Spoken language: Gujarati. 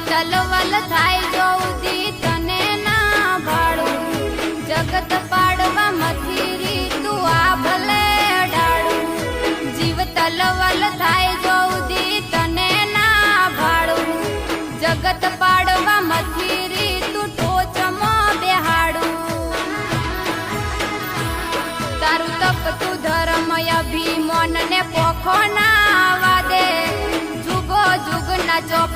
તલવલ થાય જોઉદી તને ના ભાડું જગત પાડવા મથીરી તું આ ભલે અડાડું જીવ તલવલ થાય જોઉદી તને ના ભાડું જગત પાડવા મથીરી તું ટોચમાં બેહાડું તારું તપ તું ધર્મ અભિમાન ને પોખો ના આવા દે જુગો જુગ ના ચોપ